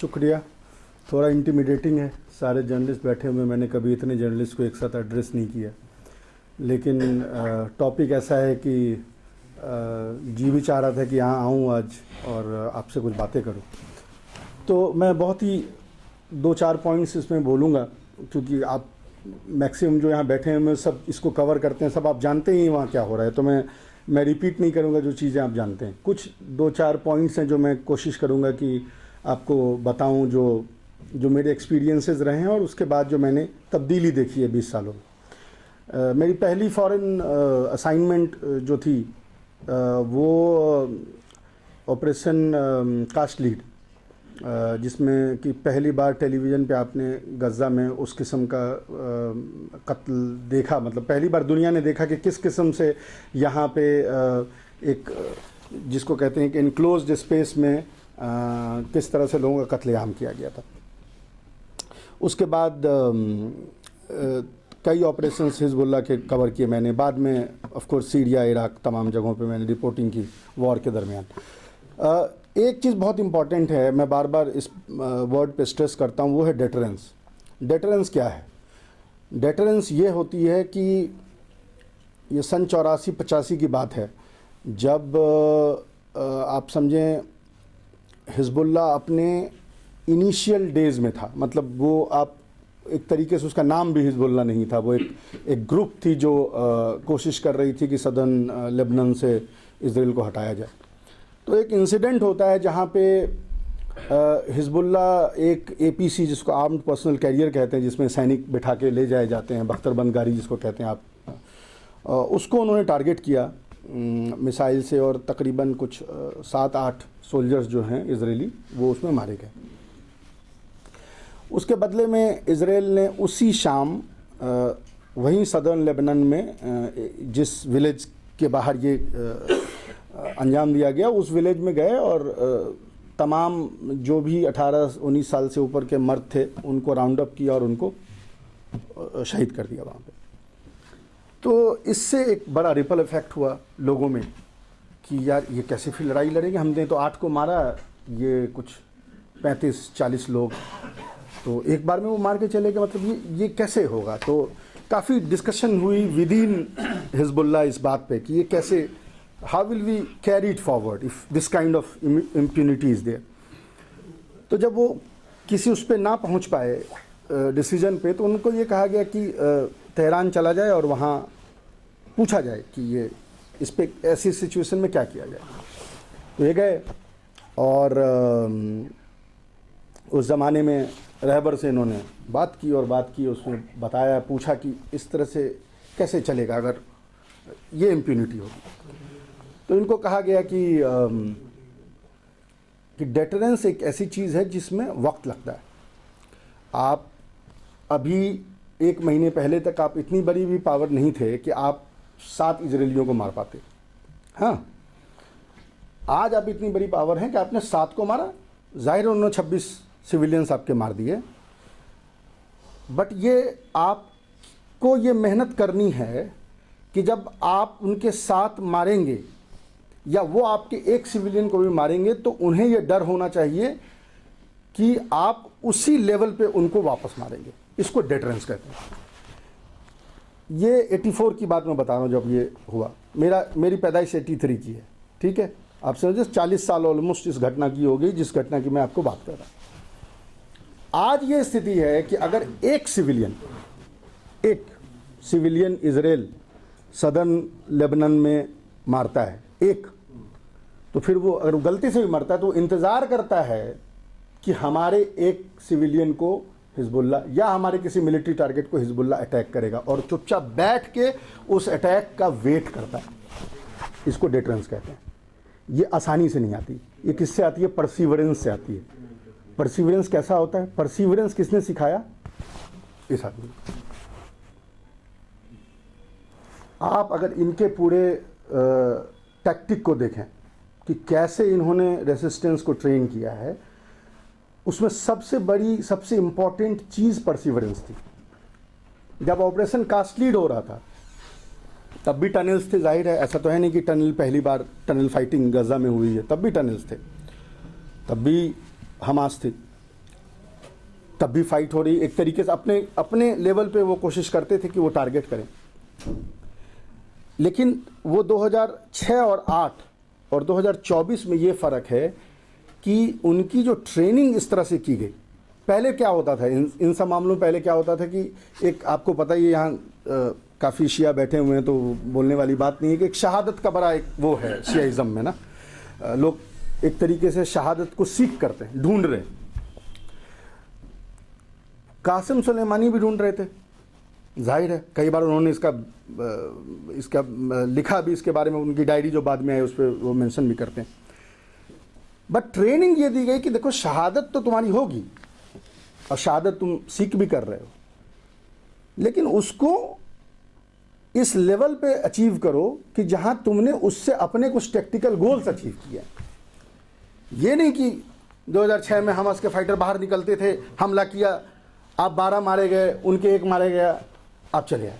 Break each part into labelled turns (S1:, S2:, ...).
S1: शुक्रिया। थोड़ा इंटिमिडेटिंग है, सारे जर्नलिस्ट बैठे हुए, मैंने कभी इतने जर्नलिस्ट को एक साथ एड्रेस नहीं किया, लेकिन टॉपिक ऐसा है कि जी भी चाह रहा था कि यहाँ आऊँ आज और आपसे कुछ बातें करूँ। तो मैं बहुत ही 2-4 पॉइंट्स इसमें बोलूँगा, क्योंकि आप मैक्सिमम जो यहाँ बैठे हैं मैं सब इसको कवर करते हैं, सब आप जानते ही वहाँ क्या हो रहा है, तो मैं रिपीट नहीं करूँगा जो चीज़ें आप जानते हैं। कुछ 2-4 पॉइंट्स हैं जो मैं कोशिश करूँगा कि आपको बताऊँ, जो मेरे एक्सपीरियंसेस रहे हैं और उसके बाद जो मैंने तब्दीली देखी है 20 सालों में। मेरी पहली फॉरेन असाइनमेंट जो थी वो ऑपरेशन कास्ट लीड, जिसमें कि पहली बार टेलीविज़न पे आपने गज़ा में उस किस्म का कत्ल देखा, मतलब पहली बार दुनिया ने देखा कि किस किस्म से यहाँ पे एक जिसको कहते हैं कि इनक्लोज्ड स्पेस में किस तरह से लोगों का कत्लेआम किया गया था। उसके बाद कई ऑपरेशंस हिजबुल्लाह के कवर किए मैंने, बाद में ऑफ कोर्स सीरिया, इराक, तमाम जगहों पे मैंने रिपोर्टिंग की वॉर के दरमियान। एक चीज़ बहुत इम्पॉर्टेंट है, मैं बार बार इस वर्ड पे स्ट्रेस करता हूँ, वो है डेटरेंस। डेटरेंस क्या है? डेटरेंस ये होती है कि ये सन 84-85 की बात है, जब आप समझें हिजबुल्लाह अपने इनिशियल डेज़ में था, मतलब वो आप एक तरीके से उसका नाम भी हिजबुल्लाह नहीं था, वो एक ग्रुप थी जो कोशिश कर रही थी कि सदर्न लेबनान से इजराइल को हटाया जाए। तो एक इंसिडेंट होता है जहाँ पे हिजबुल्लाह एक APC, जिसको आर्म्ड पर्सनल कैरियर कहते हैं, जिसमें सैनिक बिठा के ले जाए जाते हैं, बख्तरबंद गाड़ी जिसको कहते हैं आप, उसको उन्होंने टारगेट किया मिसाइल से और तकरीबन कुछ 7-8 सोल्जर्स जो हैं इजरायली वो उसमें मारे गए। उसके बदले में इजराइल ने उसी शाम वहीं सदर्न लेबनान में जिस विलेज के बाहर ये अंजाम दिया गया, उस विलेज में गए और तमाम जो भी 18-19 साल से ऊपर के मर्द थे उनको राउंड अप किया और उनको शहीद कर दिया वहाँ पे। तो इससे एक बड़ा रिपल इफेक्ट हुआ लोगों में कि यार ये कैसे फिर लड़ाई लड़ेंगे, हमने तो 8 को मारा, ये कुछ 35-40 लोग तो एक बार में वो मार के चले गए, मतलब ये कैसे होगा। तो काफ़ी डिस्कशन हुई विद इन हिजबुल्लाह इस बात पे कि ये कैसे, how will we carry it forward if this kind of impunity is there. तो जब वो किसी उस पर ना पहुंच पाए डिसीजन पे, तो उनको ये कहा गया कि तेहरान चला जाए और वहाँ पूछा जाए कि ये इस पे ऐसी सिचुएशन में क्या किया जाए। तो ये गए और उस ज़माने में रहबर से इन्होंने बात की, उसमें बताया, पूछा कि इस तरह से कैसे चलेगा अगर ये इम्प्यूनिटी होगी। तो इनको कहा गया कि डेटरेंस एक ऐसी चीज़ है जिसमें वक्त लगता है। आप अभी 1 महीने पहले तक आप इतनी बड़ी भी पावर नहीं थे कि आप 7 इजरायलियों को मार पाते। हाँ, आज आप इतनी बड़ी पावर हैं कि आपने 7 को मारा, जाहिर है उन्होंने 26 सिविलियंस आपके मार दिए, बट ये आपको ये मेहनत करनी है कि जब आप उनके साथ मारेंगे या वो आपके एक सिविलियन को भी मारेंगे तो उन्हें ये डर होना चाहिए कि आप उसी लेवल पे उनको वापस मारेंगे। इसको डेटरेंस कहते हैं। ये 84 की बात मैं बता रहा हूँ जब ये हुआ। मेरी पैदाइश 83 की है, ठीक है। आप समझिए 40 साल ऑलमोस्ट इस घटना की हो गई जिस घटना की मैं आपको बात कर रहा हूँ। आज ये स्थिति है कि अगर एक सिविलियन इजराइल सदर्न लेबनान में मारता है एक, तो फिर वो अगर गलती से भी मरता है तो इंतज़ार करता है कि हमारे एक सिविलियन को हिजबुल्लाह या हमारे किसी मिलिट्री टारगेट को हिजबुल्लाह अटैक करेगा और चुपचाप बैठ के उस अटैक का वेट करता है। इसको डेटरेंस कहते हैं। ये आसानी से नहीं आती, ये किससे आती है? परसीवरेंस से आती है। परसीवरेंस कैसा होता है? परसीवरेंस किसने सिखाया? इस आदमी। आप अगर इनके पूरे टैक्टिक को देखें कि कैसे इन्होंने रेसिस्टेंस को ट्रेन किया है, उसमें सबसे बड़ी, सबसे इंपॉर्टेंट चीज़ परसीवरेंस थी। जब ऑपरेशन कास्ट लीड हो रहा था तब भी टनल्स थे, जाहिर है, ऐसा तो है नहीं कि टनल पहली बार टनल फाइटिंग गजा में हुई है, तब भी टनल्स थे, तब भी हमास थी, तब भी फाइट हो रही, एक तरीके से अपने अपने लेवल पे वो कोशिश करते थे कि वो टारगेट करें। लेकिन वो 2006 और 8 और 2024 में ये फ़र्क है कि उनकी जो ट्रेनिंग इस तरह से की गई। पहले क्या होता था इन सब मामलों में, पहले क्या होता था कि एक, आपको पता ही है यहाँ काफ़ी शिया बैठे हुए हैं तो बोलने वाली बात नहीं है कि एक शहादत का बड़ा एक वो है शियाइज़म में ना, लोग एक तरीके से शहादत को सीख करते हैं, ढूंढ रहे हैं। कासिम सुलेमानी भी ढूंढ रहे थे, जाहिर है, कई बार उन्होंने इसका लिखा भी इसके बारे में, उनकी डायरी जो बाद में आई उस पर वो मेंशन भी करते हैं। बट ट्रेनिंग ये दी गई कि देखो शहादत तो तुम्हारी होगी और शहादत तुम सीख भी कर रहे हो, लेकिन उसको इस लेवल पे अचीव करो कि जहां तुमने उससे अपने कुछ टेक्टिकल गोल्स अचीव किए। ये नहीं कि 2006 में हमास के फाइटर बाहर निकलते थे, हमला किया, आप 12 मारे गए, उनके 1 मारे गया, आप चले आए।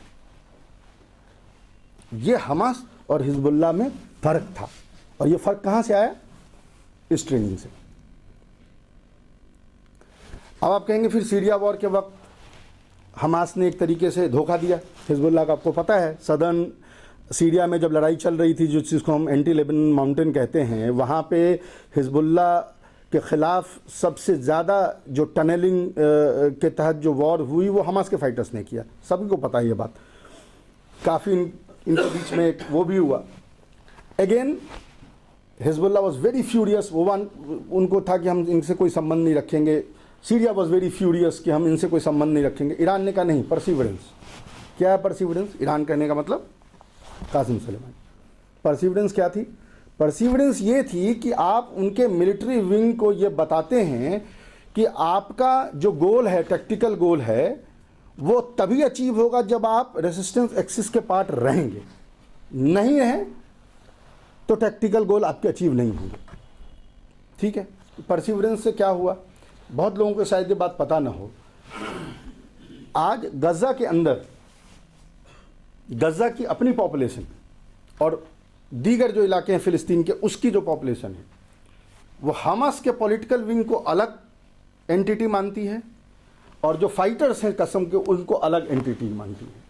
S1: ये हमास और हिजबुल्लाह में फ़र्क था, और ये फ़र्क कहाँ से आया? इस ट्रेनिंग से। अब आप कहेंगे फिर सीरिया वॉर के वक्त हमास ने एक तरीके से धोखा दिया हिजबुल्लाह का। आपको पता है सदर्न सीरिया में जब लड़ाई चल रही थी, जो जिसको हम एंटी लेबनन माउंटेन कहते हैं, वहाँ पे हिजबुल्लाह के ख़िलाफ़ सबसे ज़्यादा जो टनलिंग के तहत जो वॉर हुई वो हमास के फाइटर्स ने किया। सभी को पता है ये बात। काफ़ी इनके बीच में एक वो भी हुआ। Again Hezbollah was very furious. उनको था कि हम इनसे कोई संबंध नहीं रखेंगे। सीरिया वॉज वेरी फ्यूरियस कि हम इनसे कोई संबंध नहीं रखेंगे। ईरान ने कहा नहीं, परसिवरेंस। क्या है परसिवरेंस? ईरान कहने का मतलब कासिम सुलेमानी। परसिवरेंस क्या थी? परसिवरेंस ये थी कि आप उनके मिलिट्री विंग को ये बताते हैं कि आपका जो गोल है, टैक्टिकल गोल है, वो तभी अचीव होगा जब आप रेसिस्टेंस एक्सिस के पार्ट रहेंगे। नहीं रहे तो टैक्टिकल गोल आपके अचीव नहीं होंगे। ठीक है, परसिवरेंस से क्या हुआ? बहुत लोगों को शायद ये बात पता ना हो। आज गजा के अंदर, गजा की अपनी पॉपुलेशन और दीगर जो इलाके हैं फ़िलिस्तीन के, उसकी जो पॉपुलेशन है, वो हमास के पॉलिटिकल विंग को अलग एंटिटी मानती है और जो फाइटर्स हैं कसम के, उनको अलग एंटिटी मानती है।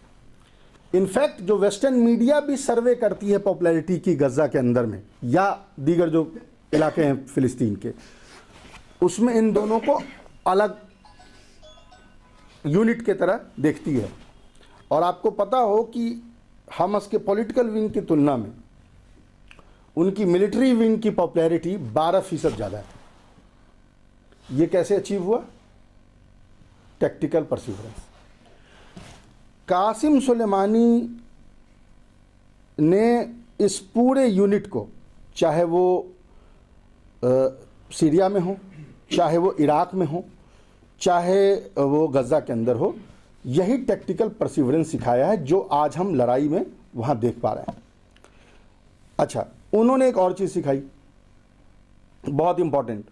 S1: इनफैक्ट जो वेस्टर्न मीडिया भी सर्वे करती है पॉपुलैरिटी की गजा के अंदर में या दीगर जो इलाके हैं फ़िलिस्तीन के, उसमें इन दोनों को अलग यूनिट के तरह देखती है। और आपको पता हो कि हमास के पॉलिटिकल विंग की तुलना में उनकी मिलिट्री विंग की पॉपुलैरिटी 12% ज़्यादा है। ये कैसे अचीव हुआ? Tactical perseverance. कासिम सुलेमानी ने इस पूरे यूनिट को, चाहे वो सीरिया में हो, चाहे वो इराक में हो, चाहे वो गजा के अंदर हो, यही टैक्टिकल परसिवरेंस सिखाया है जो आज हम लड़ाई में वहाँ देख पा रहे हैं। अच्छा, उन्होंने एक और चीज़ सिखाई, बहुत इंपॉर्टेंट,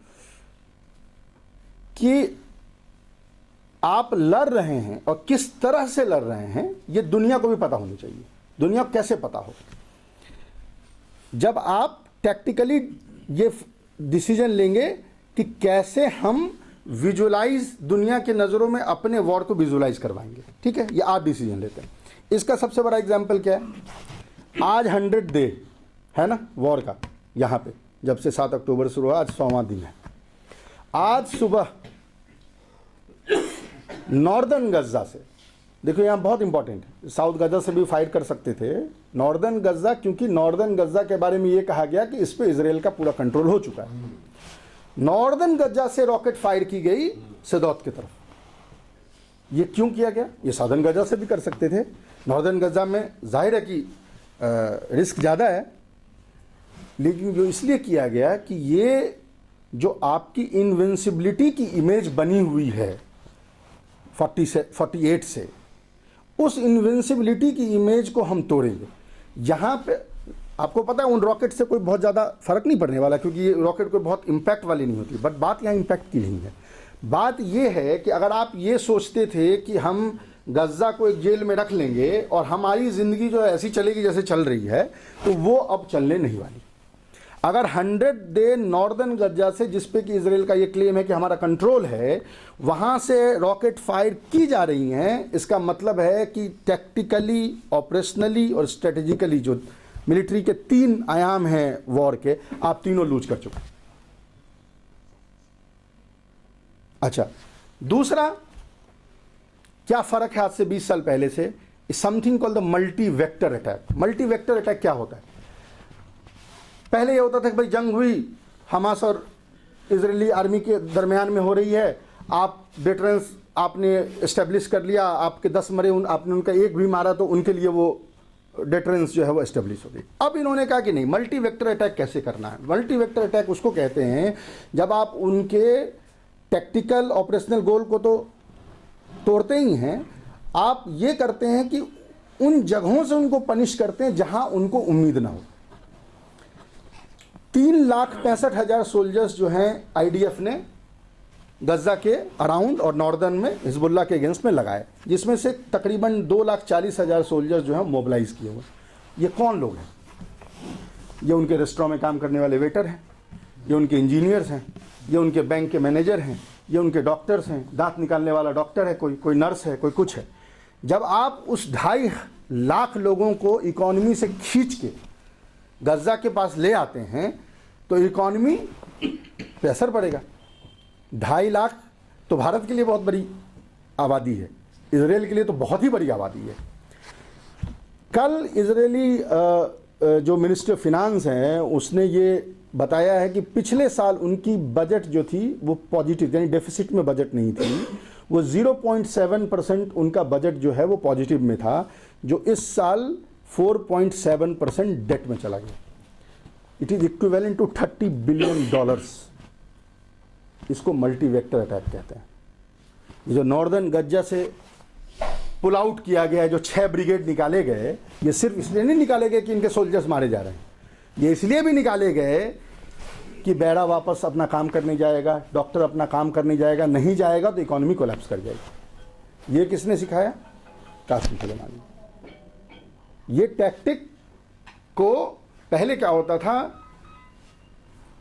S1: कि आप लड़ रहे हैं और किस तरह से लड़ रहे हैं ये दुनिया को भी पता होनी चाहिए। दुनिया को कैसे पता हो? जब आप टैक्टिकली ये डिसीजन लेंगे कि कैसे हम विजुलाइज, दुनिया के नज़रों में अपने वॉर को विजुलाइज करवाएंगे। ठीक है, ये आप डिसीजन लेते हैं। इसका सबसे बड़ा एग्जाम्पल क्या है? आज 100 डे है ना वॉर का, यहाँ पे जब से 7 अक्टूबर शुरू हुआ, आज 100वां दिन है। आज सुबह नॉर्दर्न गजा से, देखो यहाँ बहुत इंपॉर्टेंट है, साउथ गजा से भी फाइट कर सकते थे, नॉर्दर्न गजा, क्योंकि नॉर्दर्न गजा के बारे में ये कहा गया कि इस पे इजराइल का पूरा कंट्रोल हो चुका है। नॉर्दर्न गजा से रॉकेट फायर की गई सदौत की तरफ। ये क्यों किया गया? ये साउदर्न गजा से भी कर सकते थे। नॉर्दर्न गजा में जाहिर है कि रिस्क ज़्यादा है, लेकिन जो इसलिए किया गया कि ये जो आपकी इनविंसिबिलिटी की इमेज बनी हुई है 48 से, उस इनविंसिबिलिटी की इमेज को हम तोड़ेंगे। यहाँ पे आपको पता है उन रॉकेट से कोई बहुत ज़्यादा फ़र्क नहीं पड़ने वाला, क्योंकि ये रॉकेट कोई बहुत इम्पैक्ट वाली नहीं होती। बट बात यहाँ इम्पैक्ट की नहीं है। बात ये है कि अगर आप ये सोचते थे कि हम गजा को एक जेल में रख लेंगे और हमारी ज़िंदगी जो है ऐसी चलेगी जैसे चल रही है, तो वो अब चलने नहीं वाली। अगर 100 डे नॉर्दर्न गजा से, जिस पे कि इसराइल का ये क्लेम है कि हमारा कंट्रोल है, वहाँ से रॉकेट फायर की जा रही हैं, इसका मतलब है कि टैक्टिकली, ऑपरेशनली और स्ट्रेटेजिकली जो मिलिट्री के 3 आयाम हैं वॉर के, आप तीनों लूज कर चुके। अच्छा, दूसरा क्या फ़र्क है आज से 20 साल पहले से? Something called the multi vector attack. Multi vector attack क्या होता है? पहले ये होता था कि भाई जंग हुई, हमास और इजरायली आर्मी के दरमियान में हो रही है, आप डिटरेंस आपने इस्टेब्लिश कर लिया, आपके 10 मरे, आपने उनका एक भी मारा तो उनके लिए वो डिटरेंस जो है वो इस्टेब्लिश हो गई। अब इन्होंने कहा कि नहीं, मल्टी वेक्टर अटैक कैसे करना है? मल्टी वेक्टर अटैक उसको कहते हैं जब आप उनके टैक्टिकल ऑपरेशनल गोल को तो तोड़ते ही हैं, आप ये करते हैं कि उन जगहों से उनको पनिश करते हैं जहां उनको उम्मीद ना हो। 3,65,000 सोल्जर्स जो हैं आईडीएफ ने गजा के अराउंड और नॉर्दर्न में हिजबुल्लाह के अगेंस्ट में लगाए, जिसमें से तकरीबन 2,40,000 सोल्जर्स जो हैं मोबिलाइज किए हुए। ये कौन लोग हैं? ये उनके रेस्टोरेंट में काम करने वाले वेटर हैं, ये उनके इंजीनियर्स हैं, ये उनके बैंक के मैनेजर हैं, ये उनके डॉक्टर्स हैं, दांत निकालने वाला डॉक्टर है, कोई नर्स है, कोई कुछ है। जब आप उस 2.5 लाख लोगों को इकॉनमी से खींच के गजा के पास ले आते हैं तो इकॉनमी पे असर पड़ेगा। 2.5 लाख तो भारत के लिए बहुत बड़ी आबादी है, इजराइल के लिए तो बहुत ही बड़ी आबादी है। कल इजरायली जो मिनिस्टर फिनांस हैं उसने ये बताया है कि पिछले साल उनकी बजट जो थी वो पॉजिटिव, यानी डेफिसिट में बजट नहीं थी, वो 0.7% उनका बजट जो है वो पॉजिटिव में था, जो इस साल 4.7% डेट में चला गया। It is equivalent to $30 billion. इसको मल्टी वेक्टर अटैक कहते हैं। ये जो नॉर्दर्न गजा से पुल आउट किया गया है, जो 6 ब्रिगेड निकाले गए, ये सिर्फ इसलिए नहीं निकाले गए कि इनके सोल्जर्स मारे जा रहे हैं, ये इसलिए भी निकाले गए कि बेड़ा वापस अपना काम करने जाएगा, डॉक्टर अपना काम करने जाएगा, नहीं जाएगा तो इकोनॉमी कोलैप्स कर जाएगी। ये किसने सिखाया? कासिम सुलेमानी। ये टैक्टिक को पहले क्या होता था,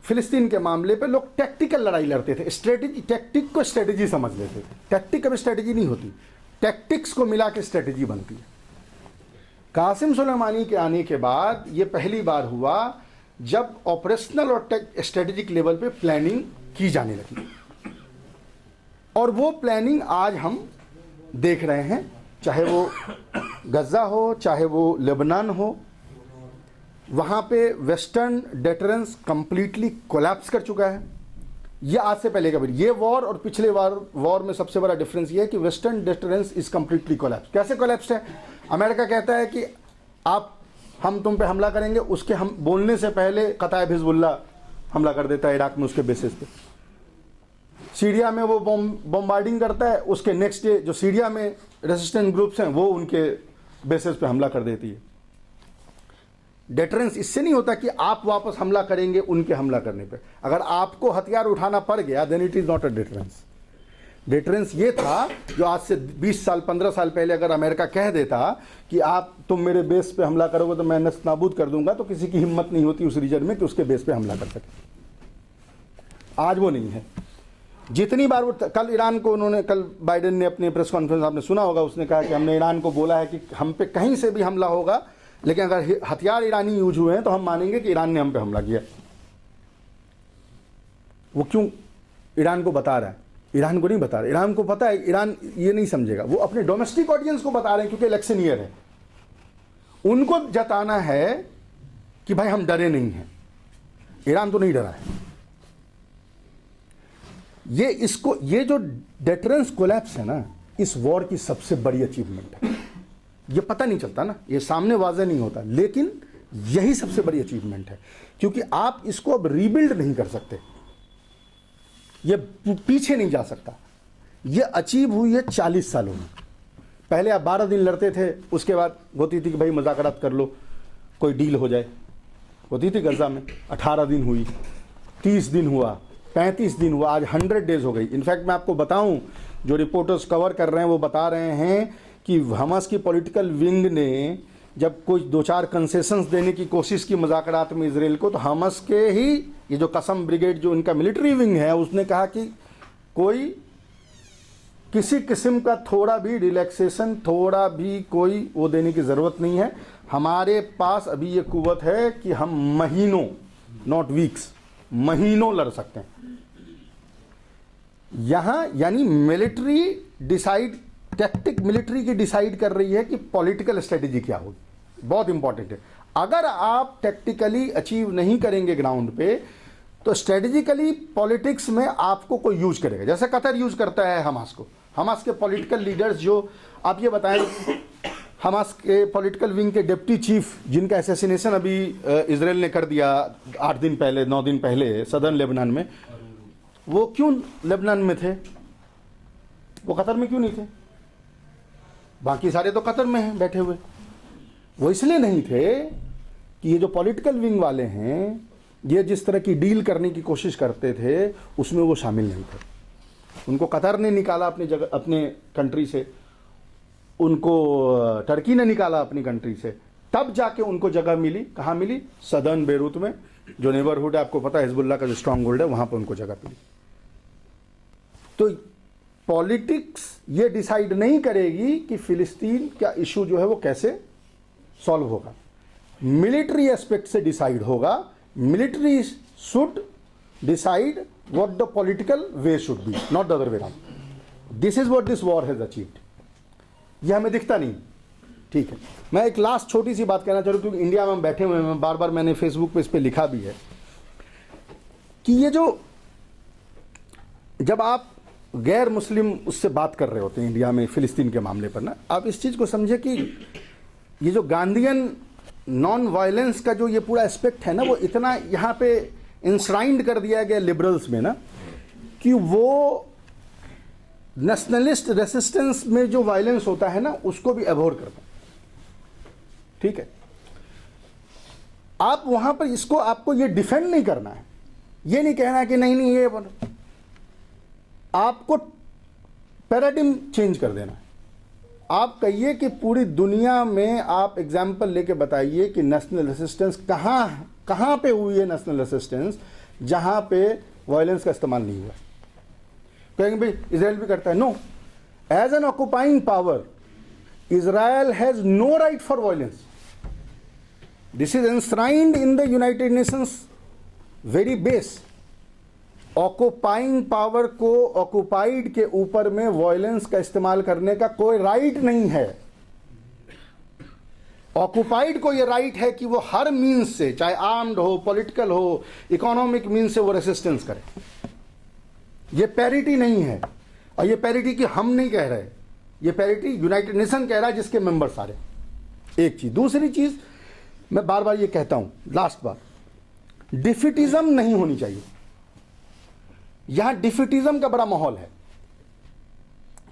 S1: फिलिस्तीन के मामले पे लोग टैक्टिकल लड़ाई लड़ते थे, स्ट्रेटेजी, टैक्टिक को स्ट्रेटेजी समझ लेते थे। टैक्टिक कभी स्ट्रेटेजी नहीं होती, टैक्टिक्स को मिला के स्ट्रेटेजी बनती है। कासिम सुलेमानी के आने के बाद ये पहली बार हुआ जब ऑपरेशनल और स्ट्रेटेजिक लेवल पे प्लानिंग की जाने लगी, और वो प्लानिंग आज हम देख रहे हैं, चाहे वो गजा हो, चाहे वो लेबनान हो, वहाँ पे वेस्टर्न डेटरेंस कंप्लीटली कोलैप्स कर चुका है। ये आज से पहले का भी, ये वॉर और पिछले वॉर में सबसे बड़ा डिफरेंस ये है कि western deterrence is completely collapse. कैसे कोलैप्स है? अमेरिका कहता है कि हम तुम पे हमला करेंगे, उसके हम बोलने से पहले कताइब हिजबुल्लाह हमला कर देता है इराक में उसके बेसिस पे। सीरिया में वो बॉम्बार्डिंग करता है, उसके नेक्स्ट डे जो सीरिया में रेजिस्टेंट ग्रुप्स हैं वो उनके बेसिस पे हमला कर देती है। डेटरेंस इससे नहीं होता कि आप वापस हमला करेंगे उनके हमला करने पे। अगर आपको हथियार उठाना पड़ गया then it is not a deterrence. Deterrence ये था जो आज से 20 साल 15 साल पहले अगर अमेरिका कह देता कि तुम मेरे बेस पे हमला करोगे तो मैं नष्ट नाबूद कर दूंगा, तो किसी की हिम्मत नहीं होती उस रीजन में कि उसके बेस पे हमला कर सके। आज वो नहीं है। जितनी बार वो कल ईरान को उन्होंने, कल बाइडेन ने अपने प्रेस कॉन्फ्रेंस आपने सुना होगा, उसने कहा कि हमने ईरान को बोला है कि हम पे कहीं से भी हमला होगा, लेकिन अगर हथियार ईरानी यूज हुए हैं तो हम मानेंगे कि ईरान ने हम पे हमला किया। वो क्यों ईरान को बता रहा है? ईरान को नहीं बता रहा, ईरान को पता है, ईरान ये नहीं समझेगा। वो अपने डोमेस्टिक ऑडियंस को बता रहे हैं क्योंकि इलेक्शन ईयर है। उनको जताना है कि भाई हम डरे नहीं हैं। ईरान तो नहीं डरा है। ये जो डेटरेंस कोलैप्स है ना, इस वॉर की सबसे बड़ी अचीवमेंट है। ये पता नहीं चलता ना, ये सामने वाज़ेह नहीं होता, लेकिन यही सबसे बड़ी अचीवमेंट है, क्योंकि आप इसको अब रीबिल्ड नहीं कर सकते, ये पीछे नहीं जा सकता। ये अचीव हुई है 40 सालों में। पहले आप 12 दिन लड़ते थे, उसके बाद होती थी कि भाई मुज़ाकरात कर लो, कोई डील हो जाए, होती थी गजा में। 18 दिन हुई, 30 दिन हुआ, 35 दिन हुआ, आज 100 डेज हो गई। इनफैक्ट मैं आपको बताऊं, जो रिपोर्टर्स कवर कर रहे हैं वो बता रहे हैं कि हमास की पॉलिटिकल विंग ने जब कोई 2-4 कंसेशंस देने की कोशिश की मुज़ाकरात में इजराइल को, तो हमास के ही ये जो कसम ब्रिगेड जो इनका मिलिट्री विंग है उसने कहा कि कोई किसी किस्म का थोड़ा भी रिलैक्सेशन, थोड़ा भी कोई वो देने की ज़रूरत नहीं है। हमारे पास अभी ये कुव्वत है कि हम महीनों, नॉट वीक्स, महीनों लड़ सकते हैं। यहाँ यानी मिलिट्री डिसाइड, टैक्टिक मिलिट्री की डिसाइड कर रही है कि पॉलिटिकल स्ट्रेटेजी क्या होगी। बहुत इंपॉर्टेंट है। अगर आप टैक्टिकली अचीव नहीं करेंगे ग्राउंड पे, तो स्ट्रेटेजिकली पॉलिटिक्स में आपको कोई यूज करेगा, जैसे कतर यूज करता है हमास को। हमास के पॉलिटिकल लीडर्स जो, आप ये बताएं, हमास के पॉलिटिकल विंग के डिप्टी चीफ जिनका असैसिनेशन अभी इजराइल ने कर दिया 8 दिन पहले, 9 दिन पहले सदर्न लेबनान में, वो क्यों लेबनान में थे? वो कतर में क्यों नहीं थे? बाकी सारे तो कतर में हैं बैठे हुए। वो इसलिए नहीं थे कि ये जो पॉलिटिकल विंग वाले हैं, ये जिस तरह की डील करने की कोशिश करते थे उसमें वो शामिल नहीं थे। उनको कतर ने निकाला अपनी जगह, अपने कंट्री से, उनको टर्की ने निकाला अपनी कंट्री से, तब जाके उनको जगह मिली। कहाँ मिली? सदर्न बेरूत में, जो नेबरहुड है, आपको पता है हिजबुल्लाह का जो स्ट्रॉन्ग होल्ड है, वहाँ पर उनको जगह मिली। तो पॉलिटिक्स ये डिसाइड नहीं करेगी कि फिलिस्तीन का इशू जो है वो कैसे सॉल्व होगा, मिलिट्री एस्पेक्ट से डिसाइड होगा। Military should decide what the political way should be, not the other way around. This is what this war has achieved. ये हमें दिखता नहीं, ठीक है। मैं एक लास्ट छोटी सी बात कहना चाह रहा हूँ, क्योंकि इंडिया में हम बैठे हुए हैं, बार बार मैंने फेसबुक पे इस पर लिखा भी है कि ये जो, जब आप गैर मुस्लिम उससे बात कर रहे होते हैं इंडिया में फिलिस्तीन के मामले पर ना, आप इस चीज़ को समझे कि ये जो गांधीयन नॉन वायलेंस का जो ये पूरा एस्पेक्ट है ना, वो इतना यहाँ पे इंश्राइंड कर दिया गया लिबरल्स में ना, कि वो नेशनलिस्ट रेसिस्टेंस में जो वायलेंस होता है ना, उसको भी अभोर करता है, ठीक है। आप वहां पर इसको, आपको ये डिफेंड नहीं करना है, ये नहीं कहना है कि नहीं नहीं ये, आपको पैराडिम चेंज कर देना है। आप कहिए कि पूरी दुनिया में आप एग्जाम्पल लेके बताइए कि नेशनल रेसिस्टेंस कहाँ पे हुई है, नेशनल रेसिस्टेंस जहां पे वायलेंस का इस्तेमाल नहीं हुआ। कहेंगे भाई इजराइल भी करता है, no, as an occupying power Israel has no right for violence. This is enshrined in the United Nations very base. Occupying power को ऑक्युपाइड के ऊपर में वायलेंस का इस्तेमाल करने का कोई राइट नहीं है। ऑक्युपाइड को यह राइट है कि वो हर मीन्स से, चाहे आर्म्ड हो, पॉलिटिकल हो, इकोनॉमिक मीन्स से वो रेसिस्टेंस करे। ये पैरिटी नहीं है, और ये पैरिटी की हम नहीं कह रहे, ये पैरिटी यूनाइटेड नेशन कह रहा है, जिसके मेंबर सारे। एक चीज। दूसरी चीज, मैं बार बार ये कहता हूं, लास्ट बात, डिफिटिज्म नहीं होनी चाहिए। यहां डिफिटिज्म का बड़ा माहौल है।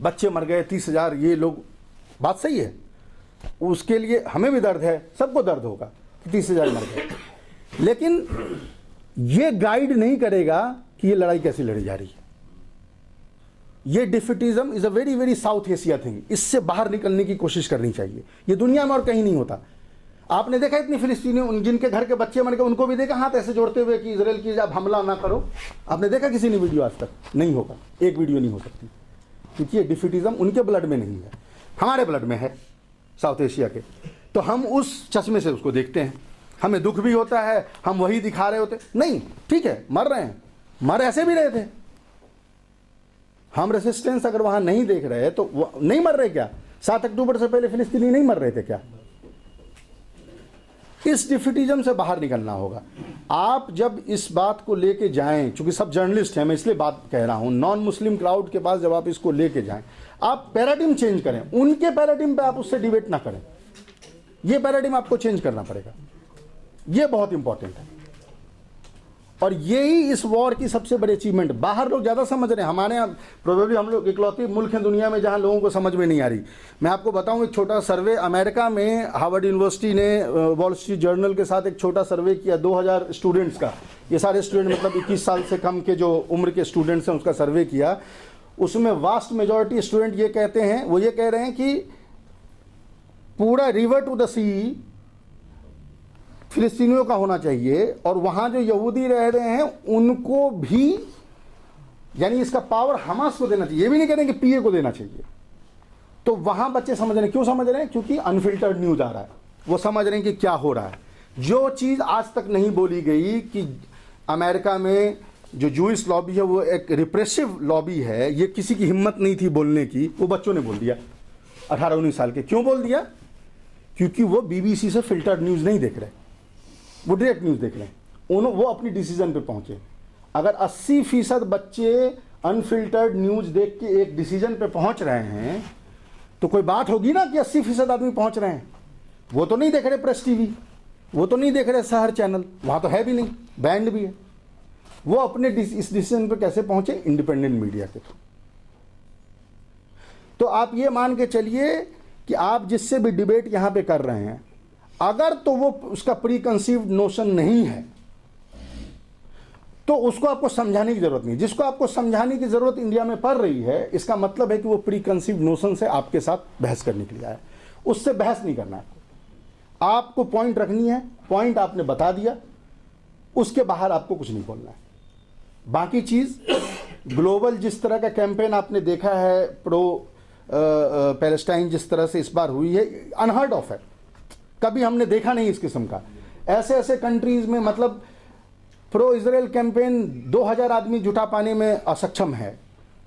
S1: बच्चे मर गए 30,000, ये लोग, बात सही है, उसके लिए हमें भी दर्द है, सबको दर्द होगा कि 30,000 मर गए, लेकिन ये गाइड नहीं करेगा कि ये लड़ाई कैसे लड़ी जा रही है। ये defeatism is a very very South Asia thing. इससे बाहर निकलने की कोशिश करनी चाहिए। ये दुनिया में और कहीं नहीं होता। आपने देखा इतनी फिलिस्तीनी, जिनके घर के बच्चे मर गए, उनको भी देखा हाथ ऐसे जोड़ते हुए कि इजराइल की जब हमला ना करो? आपने देखा किसी ने वीडियो? आज तक नहीं होगा, एक वीडियो नहीं हो सकती, क्योंकि ये डिफिटिज्म उनके ब्लड में नहीं है, हमारे ब्लड में है, साउथ एशिया के। तो हम उस चश्मे से उसको देखते हैं, हमें दुख भी होता है, हम वही दिखा रहे होते नहीं, ठीक है, मर रहे हैं, मर ऐसे भी रहे थे। हम रेसिस्टेंस अगर वहां नहीं देख रहे तो वो नहीं मर रहे क्या? 7 अक्टूबर से पहले फिलिस्तीनी नहीं मर रहे थे क्या? इस डिफिटिज्म से बाहर निकलना होगा। आप जब इस बात को लेके जाएं, चूंकि सब जर्नलिस्ट हैं, मैं इसलिए बात कह रहा हूं, नॉन मुस्लिम क्राउड के पास जब आप इसको लेके जाएं, आप पैराडिम चेंज करें। उनके पैराडिम पे आप उससे डिबेट ना करें, ये पैराडिम आपको चेंज करना पड़ेगा। ये बहुत इंपॉर्टेंट है, और यही इस वॉर की सबसे बड़ी अचीवमेंट। बाहर लोग ज़्यादा समझ रहे हैं, हमारे यहाँ प्रोबेबली हम लोग इकलौते मुल्क हैं दुनिया में जहाँ लोगों को समझ में नहीं आ रही। मैं आपको बताऊँ, एक छोटा सर्वे अमेरिका में हार्वर्ड यूनिवर्सिटी ने वॉल स्ट्रीट जर्नल के साथ एक छोटा सर्वे किया 2000 स्टूडेंट्स का। ये सारे स्टूडेंट मतलब 21 साल से कम के जो उम्र के स्टूडेंट्स हैं उसका सर्वे किया। उसमें वास्ट मेजॉरिटी स्टूडेंट ये कहते हैं, वो ये कह रहे हैं कि पूरा रिवर टू द सी फिलिस्तीनियों का होना चाहिए, और वहां जो यहूदी रह रहे हैं उनको भी, यानी इसका पावर हमास को देना चाहिए, ये भी नहीं कह रहे कि पीए को देना चाहिए। तो वहां बच्चे समझ रहे हैं, क्यों समझ रहे हैं? क्योंकि अनफिल्टर्ड न्यूज आ रहा है, वो समझ रहे हैं कि क्या हो रहा है। जो चीज आज तक नहीं बोली गई कि अमेरिका में जो जूइश लॉबी है वो एक रिप्रेसिव लॉबी है, ये किसी की हिम्मत नहीं थी बोलने की, वो बच्चों ने बोल दिया 18-19 साल के। क्यों बोल दिया? क्योंकि वो बीबीसी से फिल्टर्ड न्यूज नहीं देख रहे, वो डायरेक्ट न्यूज देख रहे हैं। वो अपनी डिसीजन पे पहुंचे। अगर 80% बच्चे अनफिल्टर्ड न्यूज देख के एक डिसीजन पे पहुंच रहे हैं तो कोई बात होगी ना कि 80% आदमी पहुंच रहे हैं। वो तो नहीं देख रहे प्रेस टीवी, वो तो नहीं देख रहे शहर चैनल, वहां तो है भी नहीं, बैंड भी है। वो अपने इस डिसीजन पे कैसे पहुंचे? इंडिपेंडेंट मीडिया के थ्रू। तो आप ये मान के चलिए कि आप जिससे भी डिबेट यहां पे कर रहे हैं, अगर तो वो उसका प्री कंसीव्ड नोशन नहीं है तो उसको आपको समझाने की जरूरत नहीं। जिसको आपको समझाने की जरूरत इंडिया में पड़ रही है, इसका मतलब है कि वो प्री कंसीव्ड नोशन से आपके साथ बहस करने के लिए आया है। उससे बहस नहीं करना है आपको पॉइंट रखनी है, पॉइंट आपने बता दिया, उसके बाहर आपको कुछ नहीं बोलना है। बाकी चीज ग्लोबल जिस तरह का कैंपेन आपने देखा है प्रो पैलेस्टाइन जिस तरह से इस बार हुई है, अनहर्ड ऑफ है, कभी हमने देखा नहीं इस किस्म का। ऐसे ऐसे कंट्रीज में मतलब प्रो इजराइल कैंपेन 2000 आदमी जुटा पाने में असक्षम है,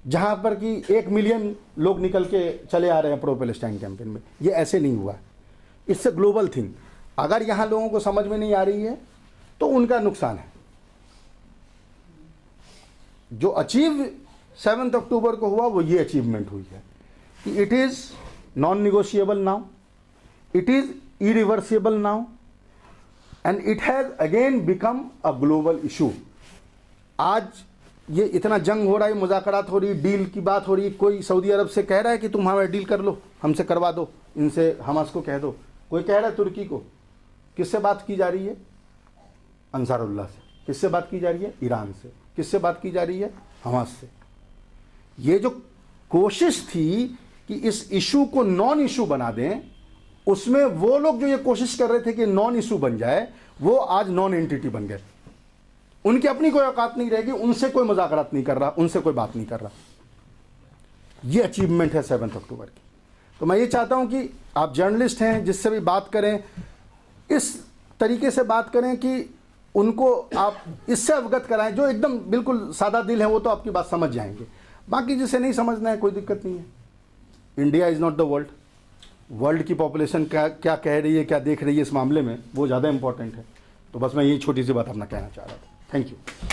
S1: जहां पर कि 1 मिलियन लोग निकल के चले आ रहे हैं प्रो पैलेस्टाइन कैंपेन में। ये ऐसे नहीं हुआ, इससे ग्लोबल थिंग। अगर यहां लोगों को समझ में नहीं आ रही है तो उनका नुकसान है। जो अचीव 7 अक्टूबर को हुआ वो ये अचीवमेंट हुई है कि it is non negotiable now, it is irreversible now, and it has again become a global issue। आज ये इतना जंग हो रहा है, मुज़ाकरात हो रही, डील की बात हो रही, कोई सऊदी अरब से कह रहा है कि तुम हमारे डील कर लो, हमसे करवा दो, इनसे हमास को कह दो। कोई कह रहा है तुर्की को। किससे बात की जा रही है? अंसारुल्लाह से। किससे बात की जा रही है? ईरान से। किससे बात की जा रही है? हमास से। ये जो कोशिश थी कि इस इशू को नॉन इशू बना दें, उसमें वो लोग जो ये कोशिश कर रहे थे कि नॉन इशू बन जाए, वो आज नॉन एंटिटी बन गए। उनकी अपनी कोई औकात नहीं रहेगी, उनसे कोई मुज़ाकरात नहीं कर रहा, उनसे कोई बात नहीं कर रहा। ये अचीवमेंट है 7 अक्टूबर की। तो मैं ये चाहता हूं कि आप जर्नलिस्ट हैं, जिससे भी बात करें इस तरीके से बात करें कि उनको आप इससे अवगत कराएं। जो एकदम बिल्कुल सादा दिल है वो तो आपकी बात समझ जाएंगे, बाकी जिसे नहीं समझना है कोई दिक्कत नहीं है। India is not the world. World की पॉपुलेशन क्या कह रही है, क्या देख रही है इस मामले में, वो ज़्यादा इंपॉर्टेंट है। तो बस मैं यही छोटी सी बात अपना कहना चाह रहा था। Thank you.